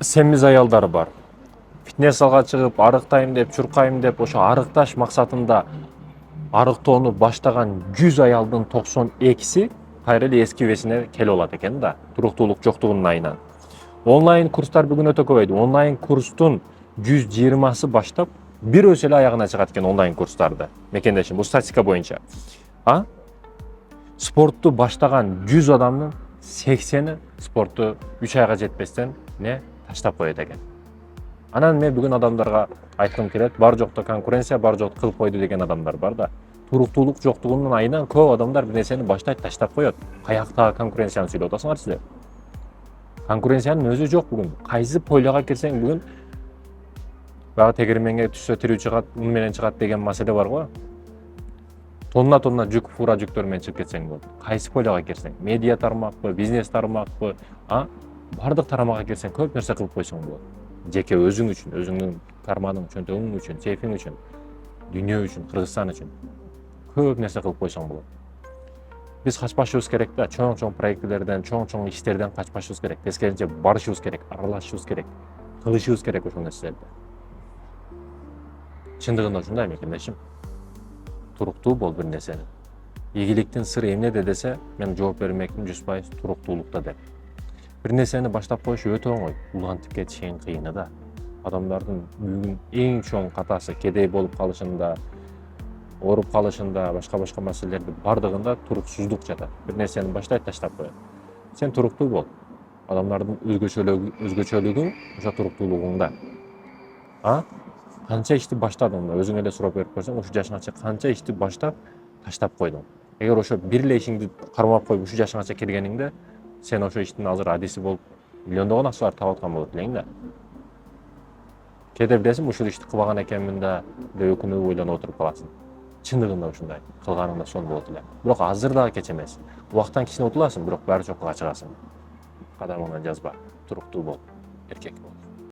Сemiz аялдар бар. Фитнес залга чыгып, арыктайм деп, чуркайм деп, ошо арыкташ максатында арыктоону баштаган 100 аялдын 92си кайра эле эски весине келип алат экен да, туруктуулук жоктугунун айынан. Онлайн курстар бүгүн өтө көбөйдү. Онлайн курстун 120сы баштап бир өзү эле аягына чыгат экен онлайн курстарды. Мекендешим, бул статистика боюнча. Спортту баштаган 100 адамдын 80и спортту 3 айга жетпестен таштап коет экен. Анан мен бүгүн адамдарга айткым келет, бар жокто конкуренция, бар жокто кылып койду деген адамдар бар да. Туруктуулук жоктугунун айынан көп адамдар бир нерсени баштайт, таштап коет. Каяктагы конкуренцияны сүйлөп атасыңар силер? Конкуренциянын өзү жок бүгүн. Кайсы пойлага кирсең бүгүн баягы тегерменге түшсө тирүү чыгат, ун менен чыгат деген маселе бар го. Тонна жүк, фура жүктөр менен чыгып кетсең болот. Кайсы пойлага кирсең, медиа тармакпы, бизнес тармакпы, бардык тарамакка кирсең көп нерсе кылып койсоң болот. Жеке өзүң үчүн, өзүңдүн карманың, чөнтөгүң үчүн, сейфиң үчүн, дүйнө үчүн, Кыргызстан үчүн көп нерсе кылып койсоң болот. Биз качпашыбыз керек да, чоң проектилерден, чоң иштерден качпашыбыз керек. Тескерисинче барышыбыз керек, аралашышыбыз керек, кылышыбыз керек ошол нерселерди. Чындыгында ушундай мекендешим. Туруктуу бол бир нерсени. Ийгиликтин сыры эмнеде десе, мен жооп бермекмин 100% туруктуулукта деп. Бир нерсени баштап коюш өтө оңой, улантып кетиш эң кыйыны да. Адамдардын бүгүн эң чоң катасы кедей болуп калышында, ооруп калышында, башка маселелердин бардыгында туруксуздук жатат. Бир нерсени баштайт, таштап коет. Сен туруктуу бол. Адамдардын өзгөчөлүгүң ошо туруктуулугуңда. Канча ишти баштадың да, өзүң эле сурап берип көрсөң, ушу жашыңа канча ишти баштап, таштап койдуң. Эгер ошо бир эле ишиңди кармап коюп ушу жашыңа келгениңде, сен ошо иштин азыр адиси болуп, миллиондогон акчаларды таап аткан болот элең да. Кээде билесиң, ушул ишти кылбаган экенмин да деп өкүнүп ойлонуп отуруп каласың. Чындыгында ушундай, кылганыңда сол болот эле. Бирок азыр дагы кеч эмес. Убактан кичине утуласың, бирок баары жокко чыгасың. Кадамыңан жазба, туруктуу бол, эркек бол.